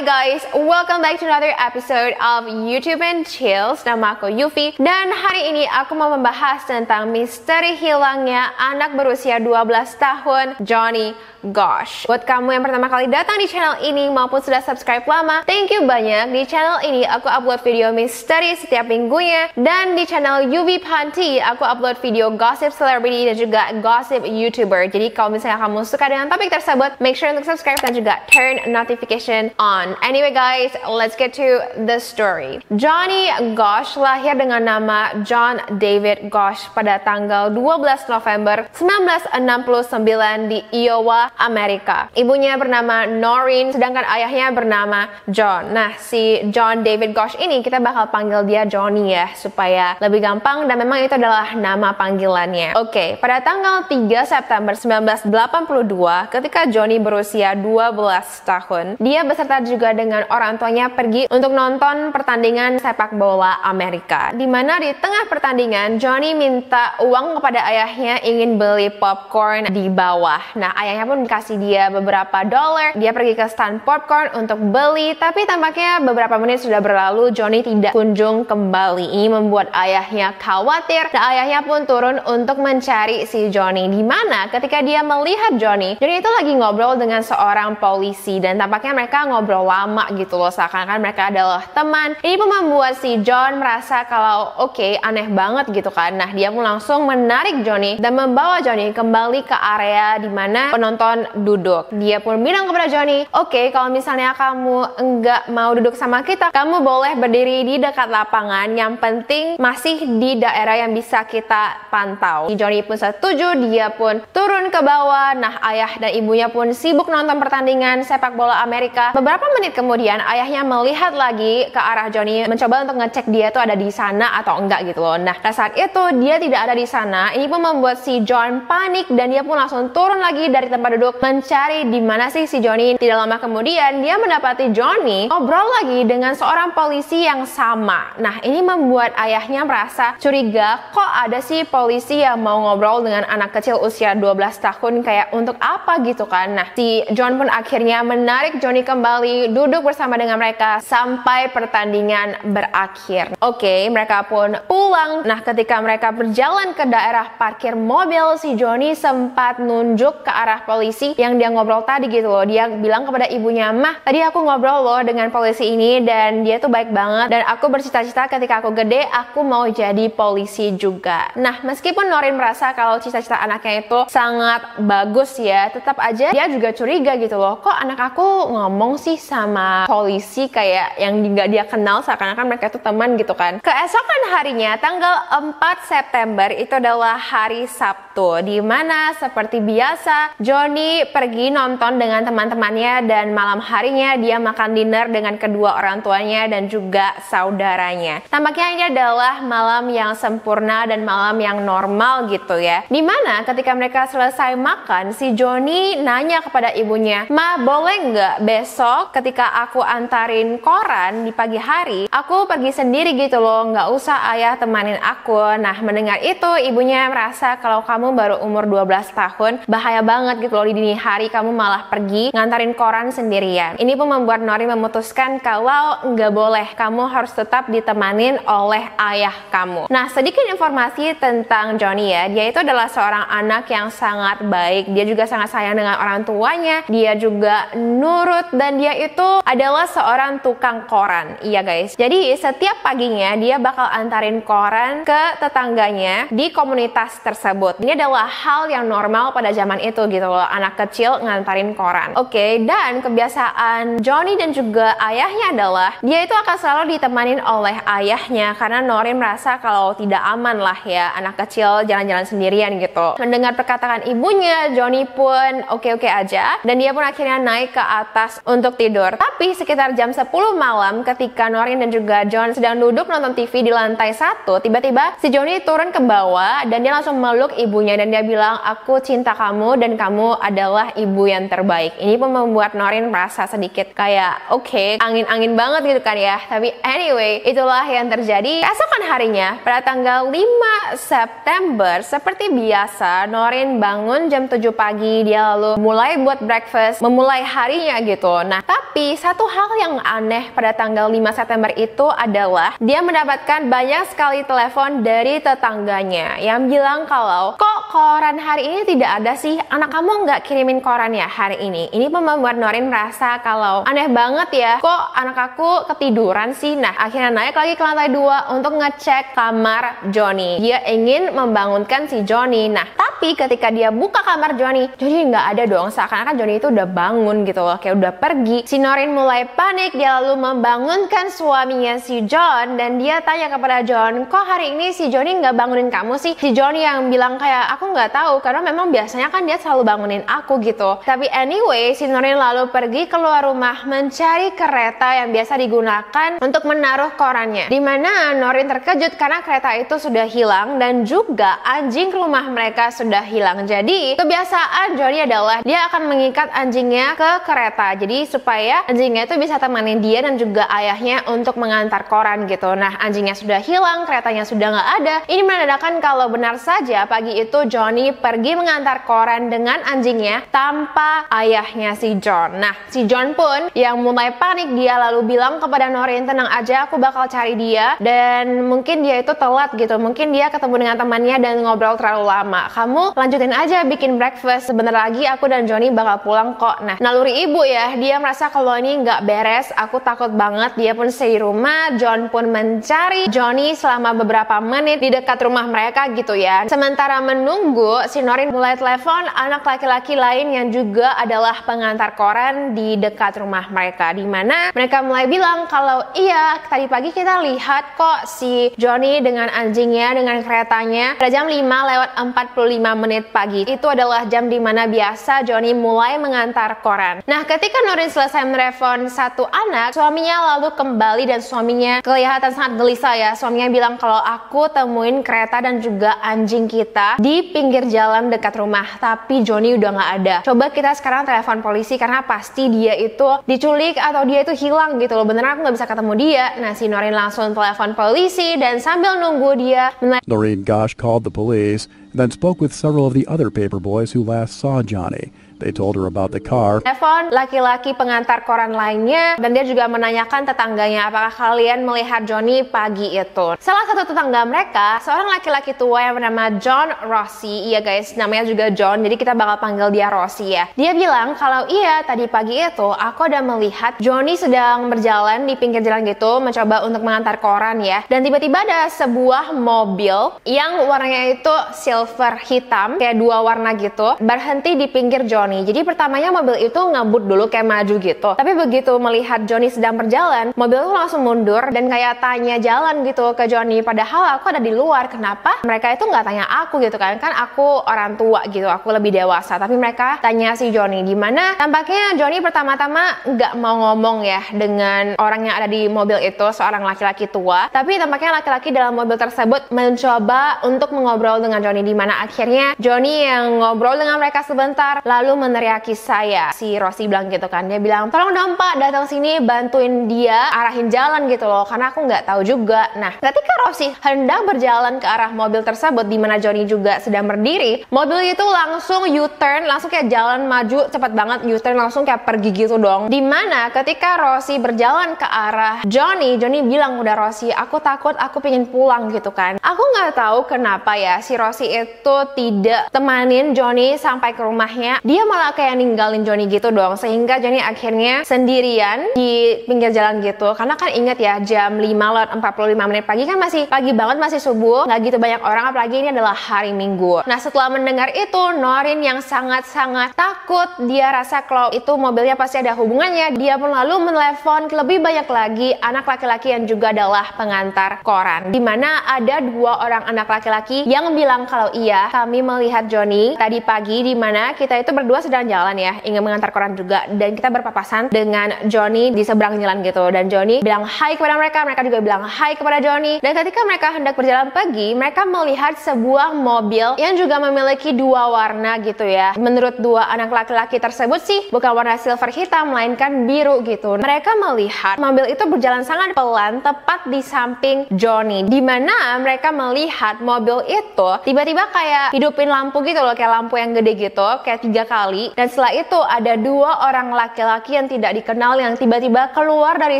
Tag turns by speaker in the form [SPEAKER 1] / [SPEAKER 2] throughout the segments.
[SPEAKER 1] guys, welcome back to another episode of YouTube and Chills. Nama aku Yufi dan hari ini aku mau membahas tentang misteri hilangnya anak berusia 12 tahun, Johnny Gosch. Buat kamu yang pertama kali datang di channel ini maupun sudah subscribe lama, thank you banyak. Di channel ini aku upload video misteri setiap minggunya, dan di channel Yuvi Panti aku upload video gossip celebrity dan juga gossip YouTuber. Jadi kalau misalnya kamu suka dengan topik tersebut, make sure untuk subscribe dan juga turn notification on. Anyway guys, let's get to the story. Johnny Gosch lahir dengan nama John David Gosch pada tanggal 12 November 1969 di Iowa, Amerika. Ibunya bernama Noreen, sedangkan ayahnya bernama John. Nah, si John David Gosch ini kita bakal panggil dia Johnny ya, supaya lebih gampang, dan memang itu adalah nama panggilannya. Oke, pada tanggal 3 September 1982, ketika Johnny berusia 12 tahun, dia beserta juga dengan orang tuanya pergi untuk nonton pertandingan sepak bola Amerika. Di mana di tengah pertandingan, Johnny minta uang kepada ayahnya, ingin beli popcorn di bawah. Nah, ayahnya pun kasih dia beberapa dolar. Dia pergi ke stand popcorn untuk beli, tapi tampaknya beberapa menit sudah berlalu, Johnny tidak kunjung kembali. Ini membuat ayahnya khawatir, dan ayahnya pun turun untuk mencari si Johnny. Di mana ketika dia melihat Johnny itu lagi ngobrol dengan seorang polisi, dan tampaknya mereka ngobrol lama gitu loh, seakan-akan mereka adalah teman. Ini pun membuat si John merasa kalau oke, aneh banget gitu kan. Nah, dia pun langsung menarik Johnny dan membawa Johnny kembali ke area di mana penonton duduk. Dia pun bilang kepada Johnny, oke, kalau misalnya kamu enggak mau duduk sama kita, kamu boleh berdiri di dekat lapangan, yang penting masih di daerah yang bisa kita pantau. Johnny pun setuju, dia pun turun ke bawah. Nah, ayah dan ibunya pun sibuk nonton pertandingan sepak bola Amerika. Beberapa menit kemudian, ayahnya melihat lagi ke arah Johnny, mencoba untuk ngecek dia tuh ada di sana atau enggak gitu loh. Nah, saat itu dia tidak ada di sana. Ini pun membuat si John panik, dan dia pun langsung turun lagi dari tempat duduk mencari di mana sih si Johnny. Tidak lama kemudian dia mendapati Johnny ngobrol lagi dengan seorang polisi yang sama. Nah, ini membuat ayahnya merasa curiga, kok ada sih polisi yang mau ngobrol dengan anak kecil usia 12 tahun, kayak untuk apa gitu kan. Nah, si John pun akhirnya menarik Johnny kembali, duduk bersama dengan mereka sampai pertandingan berakhir. Oke, mereka pun pulang. Nah, ketika mereka berjalan ke daerah parkir mobil, si Johnny sempat nunjuk ke arah polisi yang dia ngobrol tadi gitu loh. Dia bilang kepada ibunya, "Mah, tadi aku ngobrol loh dengan polisi ini dan dia tuh baik banget, dan aku bercita-cita ketika aku gede aku mau jadi polisi juga." Nah, meskipun Noreen merasa kalau cita-cita anaknya itu sangat bagus ya, tetap aja dia juga curiga gitu loh. Kok anak aku ngomong sih sama polisi kayak yang nggak dia kenal, seakan-akan mereka itu teman gitu kan. Keesokan harinya, tanggal 4 September itu adalah hari Sabtu, di mana seperti biasa Johnny pergi nonton dengan teman-temannya, dan malam harinya dia makan dinner dengan kedua orang tuanya dan juga saudaranya. Tampaknya ini adalah malam yang sempurna dan malam yang normal gitu ya. Dimana ketika mereka selesai makan, si Johnny nanya kepada ibunya, "Ma, boleh nggak besok ketika aku antarin koran di pagi hari, aku pergi sendiri gitu loh, nggak usah ayah temanin aku." Nah, mendengar itu ibunya merasa kalau kamu baru umur 12 tahun, bahaya banget gitu loh, di dini hari kamu malah pergi ngantarin koran sendirian. Ini pun membuat Noreen memutuskan kalau nggak boleh, kamu harus tetap ditemanin oleh ayah kamu. Nah, sedikit informasi tentang Johnny ya, dia itu adalah seorang anak yang sangat baik. Dia juga sangat sayang dengan orang tuanya, dia juga nurut, dan dia itu adalah seorang tukang koran. Iya guys, jadi setiap paginya dia bakal antarin koran ke tetangganya di komunitas tersebut. Ini adalah hal yang normal pada zaman itu gitu loh, anak kecil ngantarin koran. Oke, dan kebiasaan Johnny dan juga ayahnya adalah dia itu akan selalu ditemanin oleh ayahnya, karena Noreen merasa kalau tidak aman lah ya anak kecil jalan-jalan sendirian gitu. Mendengar perkataan ibunya, Johnny pun oke-oke aja, dan dia pun akhirnya naik ke atas untuk tidur. Tapi sekitar jam 10 malam ketika Noreen dan juga John sedang duduk nonton TV di lantai 1, tiba-tiba si Johnny turun ke bawah dan dia langsung meluk ibunya, dan dia bilang, "Aku cinta kamu dan kamu adalah ibu yang terbaik. Ini pun membuat Norin merasa sedikit kayak oke, angin-angin banget gitu kan ya. Tapi anyway, itulah yang terjadi. Keesokan harinya, pada tanggal 5 September, seperti biasa, Norin bangun jam 7 pagi, dia lalu mulai buat breakfast, memulai harinya gitu. Nah, tapi satu hal yang aneh pada tanggal 5 September itu adalah dia mendapatkan banyak sekali telepon dari tetangganya yang bilang kalau, kok koran hari ini tidak ada sih? Anak kamu nggak kirimin koran ya hari ini? Ini pun membuat Norin merasa kalau aneh banget ya, kok anak aku ketiduran sih? Nah, akhirnya naik lagi ke lantai 2 untuk ngecek kamar Johnny. Dia ingin membangunkan si Johnny. Nah, tapi ketika dia buka kamar Johnny nggak ada dong. Seakan-akan Johnny itu udah bangun gitu loh, kayak udah pergi. Si Norin mulai panik, dia lalu membangunkan suaminya si John, dan dia tanya kepada John, kok hari ini si Johnny nggak bangunin kamu sih? Si Johnny yang bilang kayak, aku nggak tahu, karena memang biasanya kan dia selalu bangunin aku gitu. Tapi anyway, si Norin lalu pergi keluar rumah mencari kereta yang biasa digunakan untuk menaruh korannya. Dimana Norin terkejut karena kereta itu sudah hilang dan juga anjing rumah mereka sudah hilang. Jadi kebiasaan Johnny adalah dia akan mengikat anjingnya ke kereta, jadi supaya anjingnya itu bisa temanin dia dan juga ayahnya untuk mengantar koran gitu. Nah, anjingnya sudah hilang, keretanya sudah nggak ada. Ini menandakan kalau benar saja pagi itu Johnny pergi mengantar koran dengan anjingnya tanpa ayahnya si John. Nah, si John pun yang mulai panik, dia lalu bilang kepada Norin, tenang aja, aku bakal cari dia, dan mungkin dia itu telat gitu, mungkin dia ketemu dengan temannya dan ngobrol terlalu lama. Kamu lanjutin aja bikin breakfast, sebentar lagi aku dan Johnny bakal pulang kok. Nah, naluri ibu ya, dia merasa kalau ini nggak beres, aku takut banget. Dia pun stay di rumah. John pun mencari Johnny selama beberapa menit di dekat rumah mereka gitu ya. Sementara menunggu, si Norin mulai telepon anak laki-laki lain yang juga adalah pengantar koran di dekat rumah mereka, dimana mereka mulai bilang kalau iya, tadi pagi kita lihat kok si Johnny dengan anjingnya, dengan keretanya pada jam 5:45 pagi. Itu adalah jam dimana biasa Johnny mulai mengantar koran. Nah, ketika Norin selesai menelepon satu anak, suaminya lalu kembali dan suaminya kelihatan sangat gelisah ya. Suaminya bilang kalau aku temuin kereta dan juga anjing kita di pinggir jalan dekat rumah, tapi Johnny udah nggak ada. Coba kita sekarang telepon polisi karena pasti dia itu diculik atau dia itu hilang gitu loh. Beneran aku nggak bisa ketemu dia. Nah, si Norin langsung telepon polisi dan sambil nunggu dia
[SPEAKER 2] Noreen Gosh called the police and then spoke with several of the other paper boys who last saw Johnny. They told her about the car.
[SPEAKER 1] telepon laki-laki pengantar koran lainnya, dan dia juga menanyakan tetangganya, apakah kalian melihat Johnny pagi itu. Salah satu tetangga mereka, seorang laki-laki tua yang bernama John Rossi, iya guys, namanya juga John, jadi kita bakal panggil dia Rossi ya. Dia bilang kalau iya, tadi pagi itu aku ada melihat Johnny sedang berjalan di pinggir jalan gitu, mencoba untuk mengantar koran ya, dan tiba-tiba ada sebuah mobil yang warnanya itu silver hitam, kayak dua warna gitu, berhenti di pinggir Johnny. Jadi pertamanya mobil itu ngebut dulu kayak maju gitu. Tapi begitu melihat Johnny sedang berjalan, mobil itu langsung mundur dan kayak tanya jalan gitu ke Johnny. Padahal aku ada di luar. Kenapa mereka itu nggak tanya aku gitu kan? Kan aku orang tua gitu, aku lebih dewasa. Tapi mereka tanya si Johnny. Dimana tampaknya Johnny pertama-tama nggak mau ngomong ya dengan orang yang ada di mobil itu, seorang laki-laki tua. Tapi tampaknya laki-laki dalam mobil tersebut mencoba untuk mengobrol dengan Johnny. Dimana akhirnya Johnny yang ngobrol dengan mereka sebentar, lalu meneriaki saya. Si Rossi bilang gitu kan, dia bilang tolong dong Pak datang sini bantuin dia arahin jalan gitu loh, karena aku nggak tahu juga. Nah, ketika Rossi hendak berjalan ke arah mobil tersebut di mana Johnny juga sedang berdiri, mobil itu langsung U-turn, langsung kayak jalan maju cepat banget, U-turn langsung kayak pergi gitu dong. Dimana ketika Rossi berjalan ke arah Johnny bilang udah Rossi, aku takut, aku pengen pulang gitu kan. Aku nggak tahu kenapa ya si Rossi itu tidak temanin Johnny sampai ke rumahnya. Dia malah kayak ninggalin Johnny gitu dong, sehingga Johnny akhirnya sendirian di pinggir jalan gitu. Karena kan inget ya, jam 5:45 pagi kan masih pagi banget, masih subuh, nggak gitu banyak orang, apalagi ini adalah hari Minggu. Nah, setelah mendengar itu, Norin yang sangat-sangat takut, dia rasa kalau itu mobilnya pasti ada hubungannya, dia pun lalu menelepon lebih banyak lagi anak laki-laki yang juga adalah pengantar koran. Dimana ada dua orang anak laki-laki yang bilang kalau iya, kami melihat Johnny tadi pagi, dimana kita itu berdua berdua sedang jalan ya, ingin mengantar koran juga, dan kita berpapasan dengan Johnny di seberang jalan gitu. Dan Johnny bilang hai kepada mereka, mereka juga bilang hai kepada Johnny. Dan ketika mereka hendak berjalan pergi, mereka melihat sebuah mobil yang juga memiliki dua warna gitu ya. Menurut dua anak laki-laki tersebut sih bukan warna silver hitam, melainkan biru gitu. Mereka melihat mobil itu berjalan sangat pelan tepat di samping Johnny, dimana mereka melihat mobil itu tiba-tiba kayak hidupin lampu gitu loh, kayak lampu yang gede gitu, kayak 3 kali. Dan setelah itu ada dua orang laki-laki yang tidak dikenal yang tiba-tiba keluar dari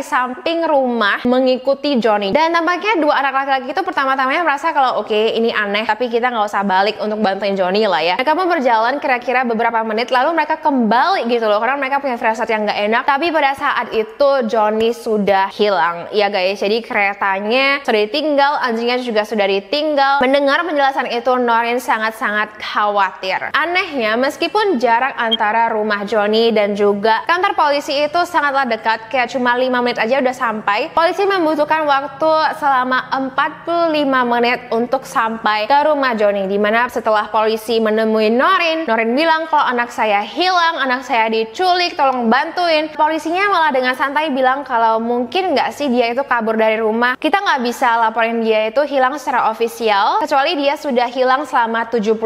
[SPEAKER 1] samping rumah mengikuti Johnny. Dan tampaknya dua anak laki-laki itu pertama-tamanya merasa kalau oke, ini aneh, tapi kita nggak usah balik untuk bantuin Johnny lah ya. Mereka pun berjalan kira-kira beberapa menit, lalu mereka kembali gitu loh, karena mereka punya firasat yang nggak enak. Tapi pada saat itu Johnny sudah hilang ya guys. Jadi keretanya sudah ditinggal, anjingnya juga sudah ditinggal. Mendengar penjelasan itu, Noreen sangat-sangat khawatir. Anehnya, meskipun jarak antara rumah Johnny dan juga kantor polisi itu sangatlah dekat, kayak cuma 5 menit aja udah sampai, polisi membutuhkan waktu selama 45 menit untuk sampai ke rumah Johnny. Dimana setelah polisi menemui Noreen bilang kalau anak saya hilang, anak saya diculik, tolong bantuin. Polisinya malah dengan santai bilang kalau mungkin nggak sih dia itu kabur dari rumah, kita nggak bisa laporin dia itu hilang secara ofisial kecuali dia sudah hilang selama 72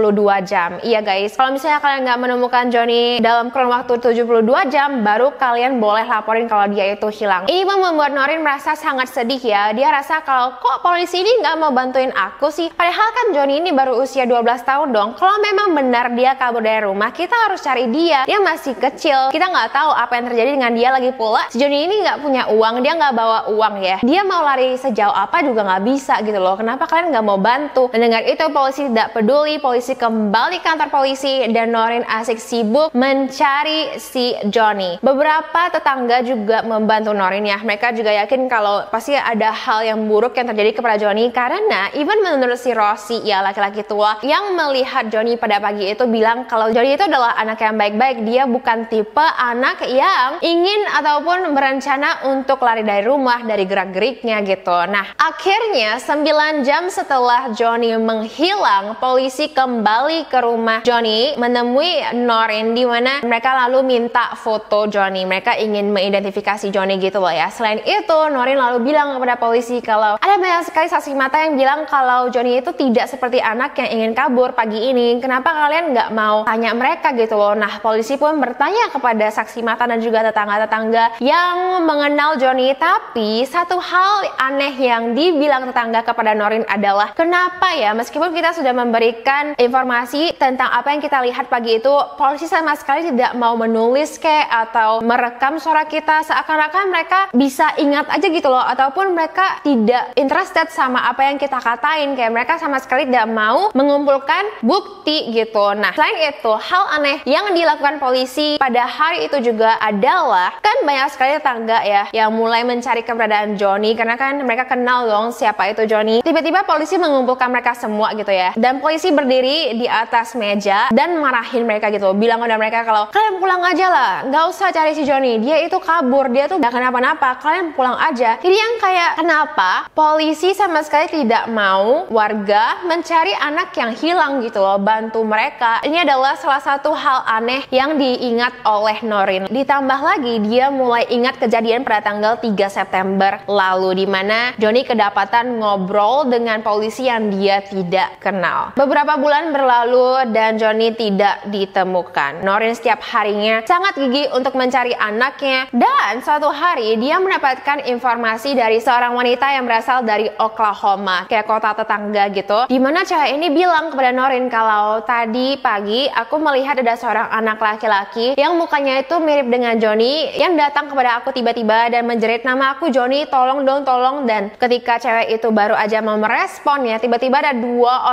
[SPEAKER 1] jam. Iya guys, kalau misalnya kalian nggak menemukan Johnny dalam kurun waktu 72 jam, baru kalian boleh laporin kalau dia itu hilang. Ini membuat Noreen merasa sangat sedih ya. Dia rasa kalau kok polisi ini nggak mau bantuin aku sih, padahal kan Johnny ini baru usia 12 tahun dong. Kalau memang benar dia kabur dari rumah, kita harus cari dia. Dia masih kecil, kita nggak tahu apa yang terjadi dengan dia. Lagi pula si Johnny ini nggak punya uang, dia nggak bawa uang ya. Dia mau lari sejauh apa juga nggak bisa gitu loh. Kenapa kalian nggak mau bantu? Mendengar itu, polisi tidak peduli. Polisi kembali kantor polisi dan Noreen asik sibuk mencari si Johnny. Beberapa tetangga juga membantu Noreen ya. Mereka juga yakin kalau pasti ada hal yang buruk yang terjadi kepada Johnny, karena even menurut si Rosie ya, laki-laki tua yang melihat Johnny pada pagi itu bilang kalau Johnny itu adalah anak yang baik-baik. Dia bukan tipe anak yang ingin ataupun berencana untuk lari dari rumah, dari gerak-geriknya gitu. Nah, akhirnya 9 jam setelah Johnny menghilang, polisi kembali ke rumah Johnny menemui Noreen, di mana mereka lalu minta foto Johnny. Mereka ingin mengidentifikasi Johnny gitu loh ya. Selain itu, Noreen lalu bilang kepada polisi kalau ada banyak sekali saksi mata yang bilang kalau Johnny itu tidak seperti anak yang ingin kabur pagi ini. Kenapa kalian nggak mau tanya mereka gitu loh. Nah, polisi pun bertanya kepada saksi mata dan juga tetangga-tetangga yang mengenal Johnny. Tapi satu hal aneh yang dibilang tetangga kepada Noreen adalah, kenapa ya meskipun kita sudah memberikan informasi tentang apa yang kita lihat pagi itu, polisi sama sekali tidak mau menulis atau merekam suara kita, seakan-akan mereka bisa ingat aja gitu loh, ataupun mereka tidak interested sama apa yang kita katain, kayak mereka sama sekali tidak mau mengumpulkan bukti gitu. Nah, selain itu, hal aneh yang dilakukan polisi pada hari itu juga adalah, kan banyak sekali tetangga ya yang mulai mencari keberadaan Johnny, karena kan mereka kenal dong siapa itu Johnny. Tiba-tiba polisi mengumpulkan mereka semua gitu ya, dan polisi berdiri di atas meja dan marahin mereka gitu, bilang kepada mereka kalau kalian pulang aja lah, nggak usah cari si Johnny, dia itu kabur, dia tuh gak kenapa-napa, kalian pulang aja. Jadi yang kayak, kenapa polisi sama sekali tidak mau warga mencari anak yang hilang gitu loh, bantu mereka. Ini adalah salah satu hal aneh yang diingat oleh Noreen. Ditambah lagi, dia mulai ingat kejadian pada tanggal 3 September lalu, dimana Johnny kedapatan ngobrol dengan polisi yang dia tidak kenal. Beberapa bulan berlalu dan Johnny tidak ditemukan. Noreen setiap harinya sangat gigih untuk mencari anaknya, dan suatu hari dia mendapatkan informasi dari seorang wanita yang berasal dari Oklahoma, kayak kota tetangga gitu, dimana cewek ini bilang kepada Noreen kalau tadi pagi aku melihat ada seorang anak laki-laki yang mukanya itu mirip dengan Johnny yang datang kepada aku tiba-tiba dan menjerit nama aku, Johnny, tolong dong, tolong. Dan ketika cewek itu baru aja mau meresponnya, tiba-tiba ada 2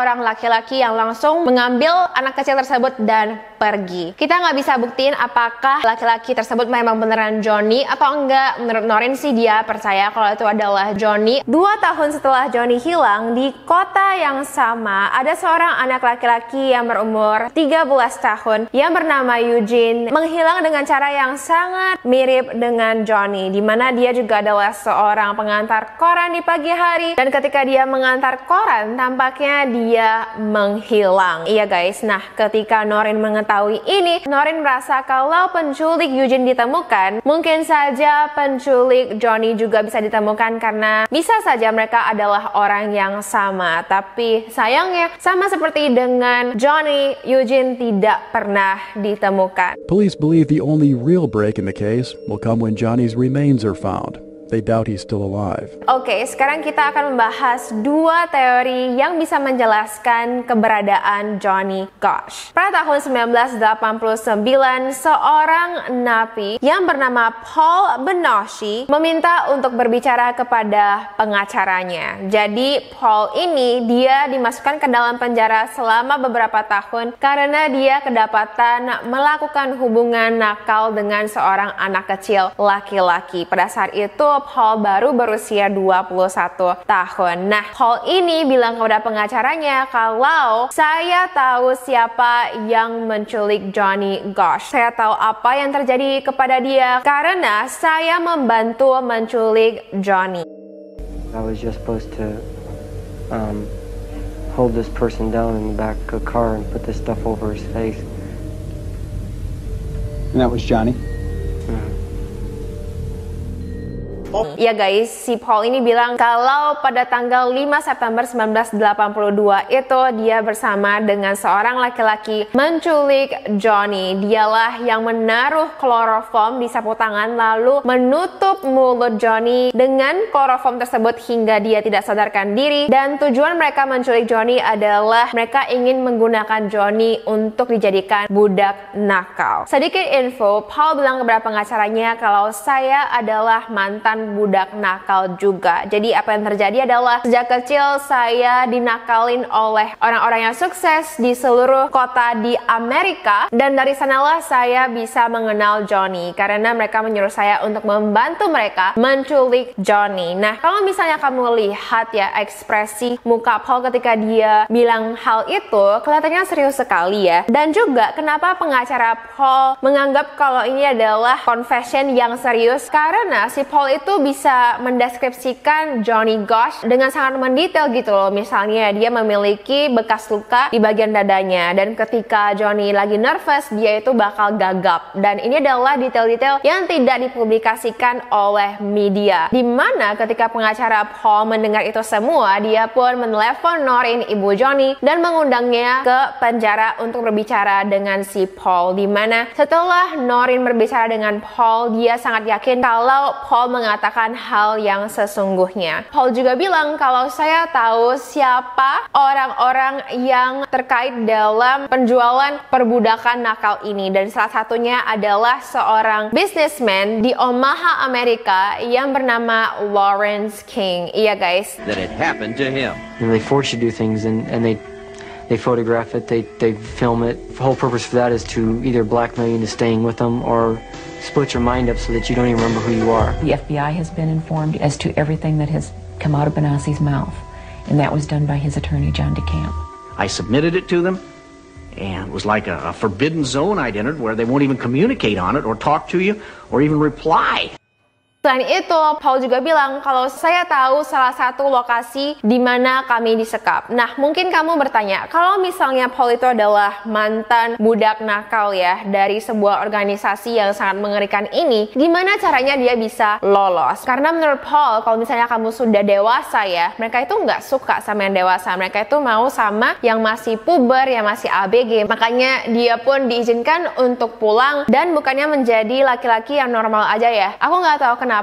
[SPEAKER 1] orang laki-laki yang langsung mengambil anak kecil tersebut dan pergi. Kita nggak bisa buktiin apakah laki-laki tersebut memang beneran Johnny atau enggak. Menurut Noreen sih dia percaya kalau itu adalah Johnny. 2 tahun setelah Johnny hilang, di kota yang sama ada seorang anak laki-laki yang berumur 13 tahun yang bernama Eugene menghilang dengan cara yang sangat mirip dengan Johnny, dimana dia juga adalah seorang pengantar koran di pagi hari, dan ketika dia mengantar koran tampaknya dia menghilang. Iya guys, nah ketika Noreen mengetahui mengetahui ini, Noreen merasa kalau penculik Eugene ditemukan, mungkin saja penculik Johnny juga bisa ditemukan karena bisa saja mereka adalah orang yang sama. Tapi sayangnya, sama seperti dengan Johnny, Eugene tidak pernah ditemukan.
[SPEAKER 2] Police believe the only real break in the case will come when Johnny's remains are found. They doubt he's still alive.
[SPEAKER 1] Oke, sekarang kita akan membahas dua teori yang bisa menjelaskan keberadaan Johnny Gosch. Pada tahun 1989, seorang napi yang bernama Paul Benoshi meminta untuk berbicara kepada pengacaranya. Jadi Paul ini dia dimasukkan ke dalam penjara selama beberapa tahun karena dia kedapatan melakukan hubungan nakal dengan seorang anak kecil laki-laki. Pada saat itu Paul baru berusia 21 tahun. Nah, Paul ini bilang kepada pengacaranya kalau saya tahu siapa yang menculik Johnny Gosch. Saya tahu apa yang terjadi kepada dia karena saya membantu menculik Johnny.
[SPEAKER 3] I was just supposed to hold this person down in the back of the car and put this stuff over his face.
[SPEAKER 4] And that was Johnny?
[SPEAKER 1] Ya guys, si Paul ini bilang kalau pada tanggal 5 September 1982 itu dia bersama dengan seorang laki-laki menculik Johnny. Dialah yang menaruh kloroform di sapu tangan lalu menutup mulut Johnny dengan kloroform tersebut hingga dia tidak sadarkan diri. Dan tujuan mereka menculik Johnny adalah mereka ingin menggunakan Johnny untuk dijadikan budak nakal. Sedikit info, Paul bilang kepada pengacaranya kalau saya adalah mantan budak nakal juga. Jadi apa yang terjadi adalah sejak kecil saya dinakalin oleh orang-orang yang sukses di seluruh kota di Amerika dan dari sanalah saya bisa mengenal Johnny karena mereka menyuruh saya untuk membantu mereka menculik Johnny. Nah, kalau misalnya kamu lihat ya ekspresi muka Paul ketika dia bilang hal itu kelihatannya serius sekali ya. Dan juga kenapa pengacara Paul menganggap kalau ini adalah confession yang serius karena si Paul itu bisa mendeskripsikan Johnny Gosch dengan sangat mendetail gitu loh. Misalnya dia memiliki bekas luka di bagian dadanya dan ketika Johnny lagi nervous dia itu bakal gagap. Dan ini adalah detail-detail yang tidak dipublikasikan oleh media. Dimana ketika pengacara Paul mendengar itu semua, dia pun menelepon Noreen, ibu Johnny, dan mengundangnya ke penjara untuk berbicara dengan si Paul. Dimana setelah Noreen berbicara dengan Paul, dia sangat yakin kalau Paul mengatakan hal yang sesungguhnya. Paul juga bilang kalau saya tahu siapa orang-orang yang terkait dalam penjualan perbudakan nakal ini dan salah satunya adalah seorang businessman di Omaha, Amerika yang bernama Lawrence King. Iya guys.
[SPEAKER 5] That it happened to him.
[SPEAKER 3] And they force you to do things and they photograph it, they film it. The whole purpose for that is to either blackmail you into staying with them or split your mind up so that you don't even remember who you are.
[SPEAKER 6] The FBI has been informed as to everything that has come out of Benashi's mouth, and that was done by his attorney, John DeCamp.
[SPEAKER 5] I submitted it to them, and it was like a forbidden zone I'd entered where they won't even communicate on it or talk to you or even reply.
[SPEAKER 1] Selain itu, Paul juga bilang kalau saya tahu salah satu lokasi di mana kami disekap. Nah, mungkin kamu bertanya, kalau misalnya Paul itu adalah mantan budak nakal ya dari sebuah organisasi yang sangat mengerikan ini, gimana caranya dia bisa lolos? Karena menurut Paul, kalau misalnya kamu sudah dewasa ya, mereka itu nggak suka sama yang dewasa. Mereka itu mau sama yang masih puber, yang masih ABG. Makanya dia pun diizinkan untuk pulang dan bukannya menjadi laki-laki yang normal aja ya. Aku nggak tahu kenapa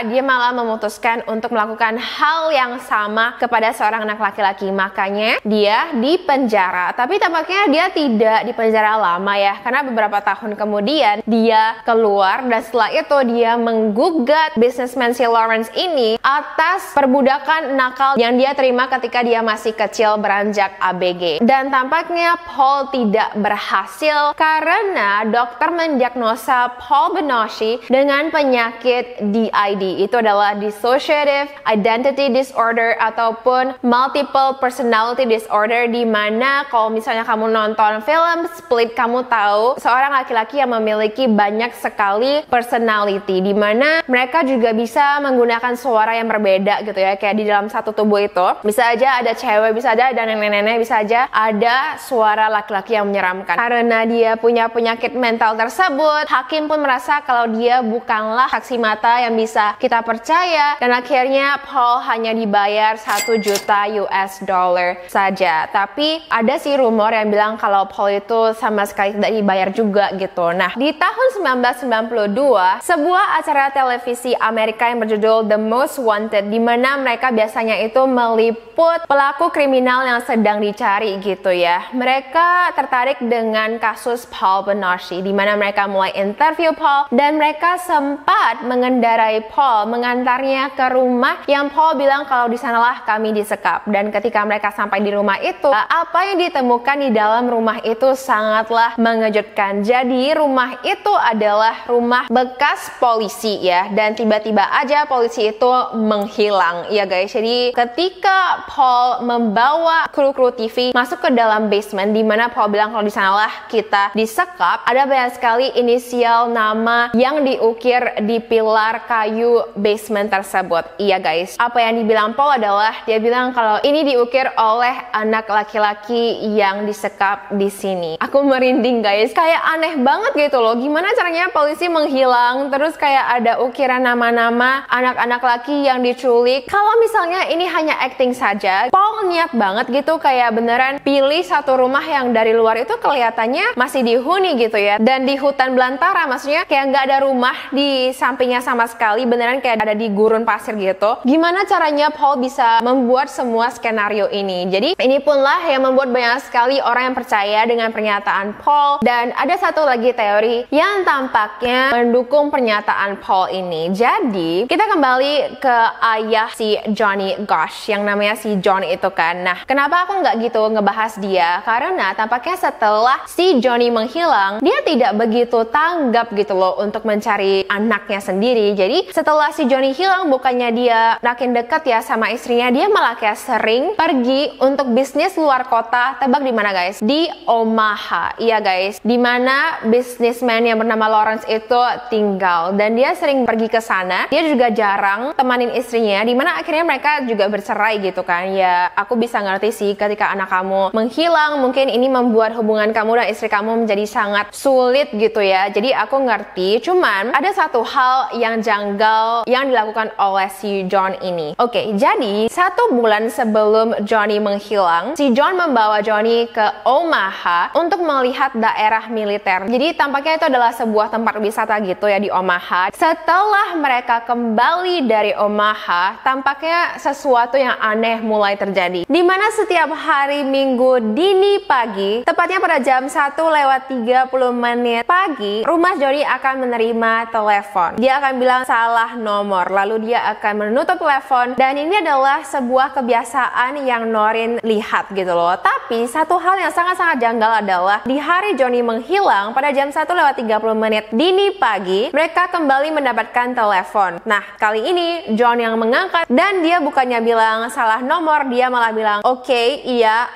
[SPEAKER 1] dia malah memutuskan untuk melakukan hal yang sama kepada seorang anak laki-laki. Makanya dia dipenjara. Tapi tampaknya dia tidak dipenjara lama ya, karena beberapa tahun kemudian dia keluar dan setelah itu dia menggugat businessman si Lawrence ini atas perbudakan nakal yang dia terima ketika dia masih kecil beranjak ABG. Dan tampaknya Paul tidak berhasil karena dokter mendiagnosa Paul Benoshi dengan penyakit DID. Itu adalah Dissociative Identity Disorder ataupun Multiple Personality Disorder, di mana kalau misalnya kamu nonton film Split, kamu tahu seorang laki-laki yang memiliki banyak sekali personality, di mana mereka juga bisa menggunakan suara yang berbeda gitu ya, kayak di dalam satu tubuh itu bisa aja ada cewek, bisa aja ada nenek-nenek, bisa aja ada suara laki-laki yang menyeramkan. Karena dia punya penyakit mental tersebut, hakim pun merasa kalau dia bukanlah saksi mata yang bisa kita percaya, dan akhirnya Paul hanya dibayar 1 juta US dollar saja. Tapi ada sih rumor yang bilang kalau Paul itu sama sekali tidak dibayar juga gitu. Nah, di tahun 1992, sebuah acara televisi Amerika yang berjudul The Most Wanted, di mana mereka biasanya itu meliput pelaku kriminal yang sedang dicari gitu ya. Mereka tertarik dengan kasus Paul Bonaci, di mana mereka mulai interview Paul, dan mereka sempat mengendarai Paul, mengantarnya ke rumah yang Paul bilang kalau di sanalah kami disekap. Dan ketika mereka sampai di rumah itu, apa yang ditemukan di dalam rumah itu sangatlah mengejutkan. Jadi rumah itu adalah rumah bekas polisi ya, dan tiba-tiba aja polisi itu menghilang ya guys. Jadi ketika Paul membawa kru TV masuk ke dalam basement, di mana Paul bilang kalau di sanalah kita disekap, ada banyak sekali inisial nama yang diukir di pilar kayu basement tersebut. Iya guys, apa yang dibilang Paul adalah dia bilang kalau ini diukir oleh anak laki-laki yang disekap di sini. Aku merinding guys, kayak aneh banget gitu loh. Gimana caranya polisi menghilang terus kayak ada ukiran nama-nama anak-anak laki yang diculik. Kalau misalnya ini hanya acting saja, Paul niat banget gitu kayak beneran pilih satu rumah yang dari luar itu kelihatannya masih dihuni gitu ya, dan di hutan belantara, maksudnya kayak nggak ada rumah di sampingnya sama sekali, beneran kayak ada di gurun pasir gitu. Gimana caranya Paul bisa membuat semua skenario ini? Jadi ini punlah yang membuat banyak sekali orang yang percaya dengan pernyataan Paul. Dan ada satu lagi teori yang tampaknya mendukung pernyataan Paul ini. Jadi kita kembali ke ayah si Johnny Gosch yang namanya si John itu kan. Nah, kenapa aku nggak gitu ngebahas dia? Karena tampaknya setelah si Johnny menghilang, dia tidak begitu tanggap gitu loh untuk mencari anaknya sendiri. Jadi setelah si Johnny hilang, bukannya dia makin dekat ya sama istrinya, dia malah kayak sering pergi untuk bisnis luar kota. Tebak di mana guys? Di Omaha. Iya guys, di mana businessman yang bernama Lawrence itu tinggal, dan dia sering pergi ke sana. Dia juga jarang temanin istrinya, di mana akhirnya mereka juga bercerai gitu kan. Ya, aku bisa ngerti sih ketika anak kamu menghilang, mungkin ini membuat hubungan kamu dan istri kamu menjadi sangat sulit gitu ya. Jadi aku ngerti, cuman ada satu hal yang janggal yang dilakukan oleh si John ini. Oke, jadi 1 bulan sebelum Johnny menghilang, si John membawa Johnny ke Omaha untuk melihat daerah militer. Jadi tampaknya itu adalah sebuah tempat wisata gitu ya di Omaha. Setelah mereka kembali dari Omaha, tampaknya sesuatu yang aneh mulai terjadi, di mana setiap hari Minggu dini pagi, tepatnya pada jam 1:30 pagi, rumah Johnny akan menerima telepon. Dia akan bilang salah nomor, lalu dia akan menutup telepon, dan ini adalah sebuah kebiasaan yang Noreen lihat gitu loh. Tapi satu hal yang sangat-sangat janggal adalah di hari Johnny menghilang pada jam 1:30 dini pagi, mereka kembali mendapatkan telepon. Nah, kali ini John yang mengangkat, dan dia bukannya bilang salah nomor, dia malah bilang oke, iya,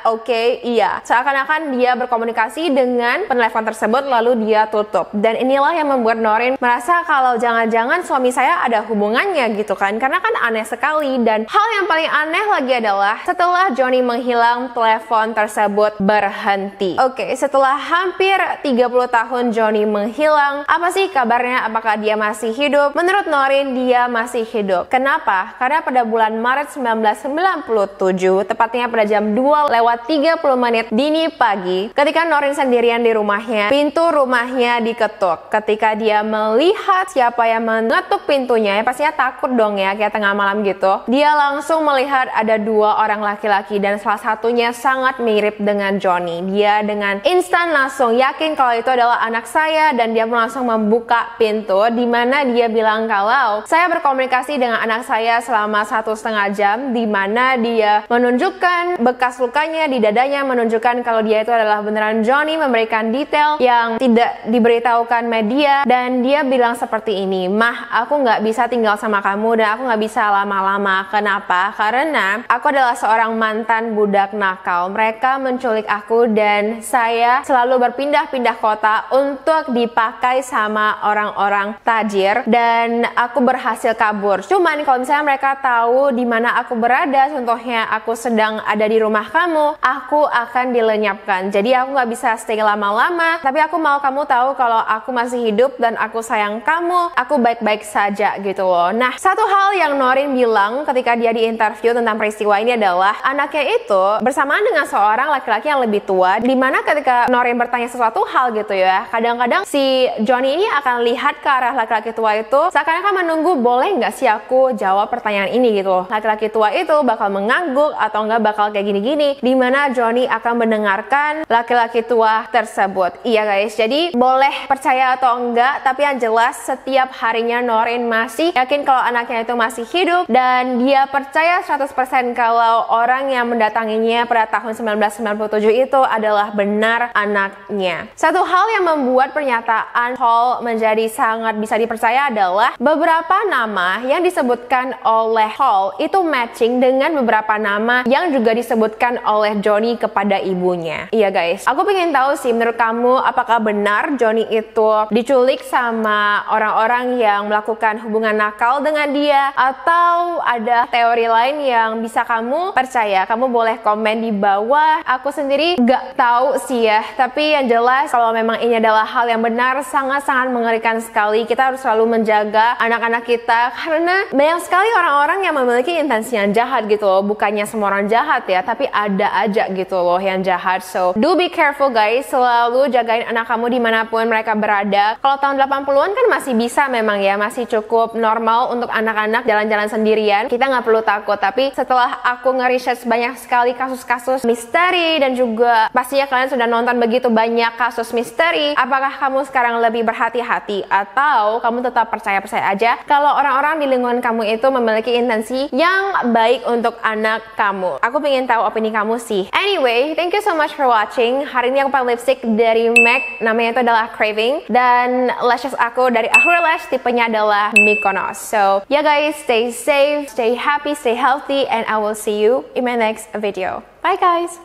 [SPEAKER 1] seakan-akan dia berkomunikasi dengan penelepon tersebut, lalu dia tutup. Dan inilah yang membuat Noreen merasa kalau jangan-jangan suami saya ada hubungannya gitu kan, karena kan aneh sekali. Dan hal yang paling aneh lagi adalah setelah Johnny menghilang, telepon tersebut berhenti. Oke, setelah hampir 30 tahun Johnny menghilang, apa sih kabarnya? Apakah dia masih hidup? Menurut Noreen, dia masih hidup. Kenapa? Karena pada bulan Maret 1997, tepatnya pada jam 2:30 dini pagi, ketika Noreen sendirian di rumahnya, pintu rumahnya diketuk. Ketika dia melihat siapa yang mengetuk pintunya, ya pastinya takut dong ya, kayak tengah malam gitu. Dia langsung melihat ada 2 orang laki-laki, dan salah satunya sangat mirip dengan Johnny. Dia dengan instan langsung yakin kalau itu adalah anak saya, dan dia pun langsung membuka pintu, di mana dia bilang kalau saya berkomunikasi dengan anak saya selama 1,5 jam, di mana dia menunjukkan bekas lukanya di dadanya, menunjukkan kalau dia itu adalah beneran Johnny, memberikan detail yang tidak diberitahukan media, dan dia bilang seperti ini, "Mah, aku nggak bisa tinggal sama kamu dan aku nggak bisa lama-lama. Kenapa? Karena aku adalah seorang mantan budak nakal. Mereka menculik aku dan saya selalu berpindah-pindah kota untuk dipakai sama orang-orang tajir dan aku berhasil kabur. Cuman kalau misalnya mereka tahu di mana aku berada, contohnya aku sedang ada di rumah kamu, aku akan dilenyapkan. Jadi aku nggak bisa stay lama-lama, tapi aku mau kamu tahu kalau aku masih hidup dan aku sayang kamu, aku baik-baik saja gitu loh. Nah, satu hal yang Noreen bilang ketika dia diinterview tentang peristiwa ini adalah anaknya itu bersamaan dengan seorang laki-laki yang lebih tua, dimana ketika Noreen bertanya sesuatu hal gitu ya, kadang-kadang si Johnny ini akan lihat ke arah laki-laki tua itu seakan-akan menunggu, boleh nggak sih aku jawab pertanyaan ini gitu. Laki-laki tua itu bakal mengangguk atau nggak bakal kayak gini-gini, dimana Johnny akan mendengarkan laki-laki tua tersebut. Iya guys, jadi boleh percaya atau enggak, tapi yang jelas setiap harinya Noreen masih yakin kalau anaknya itu masih hidup dan dia percaya 100% kalau orang yang mendatanginya pada tahun 1997 itu adalah benar anaknya. Satu hal yang membuat pernyataan Hall menjadi sangat bisa dipercaya adalah beberapa nama yang disebutkan oleh Hall itu matching dengan beberapa nama yang juga disebutkan oleh Johnny kepada ibunya. Iya guys, aku pengen tahu sih menurut kamu apakah benar Johnny itu diculik sama orang-orang yang melakukan hubungan nakal dengan dia, atau ada teori lain yang bisa kamu percaya? Kamu boleh komen di bawah. Aku sendiri gak tahu sih ya, tapi yang jelas kalau memang ini adalah hal yang benar, sangat-sangat mengerikan sekali. Kita harus selalu menjaga anak-anak kita karena banyak sekali orang-orang yang memiliki intensi yang jahat gitu loh. Bukannya semua orang jahat ya, tapi ada aja gitu loh yang jahat. So do be careful guys, selalu jagain anak kamu dimanapun mereka berada. Kalau tahun 80-an kan masih bisa memang ya, masih cukup normal untuk anak-anak jalan-jalan sendirian, kita nggak perlu takut. Tapi setelah aku nge-research banyak sekali kasus-kasus misteri dan juga pastinya kalian sudah nonton begitu banyak kasus misteri, apakah kamu sekarang lebih berhati-hati atau kamu tetap percaya-percaya aja kalau orang-orang di lingkungan kamu itu memiliki intensi yang baik untuk anak kamu? Aku pengen tahu opini kamu sih. Anyway, thank you so much for watching. Hari ini aku pakai lipstick dari MAC, namanya itu adalah Craving, dan lashes aku dari Ahura Lash, tipenya adalah Mykonos. So yeah guys, stay safe, stay happy, stay healthy, and I will see you in my next video. Bye guys!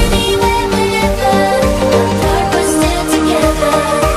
[SPEAKER 4] Anywhere, whenever, we're still together.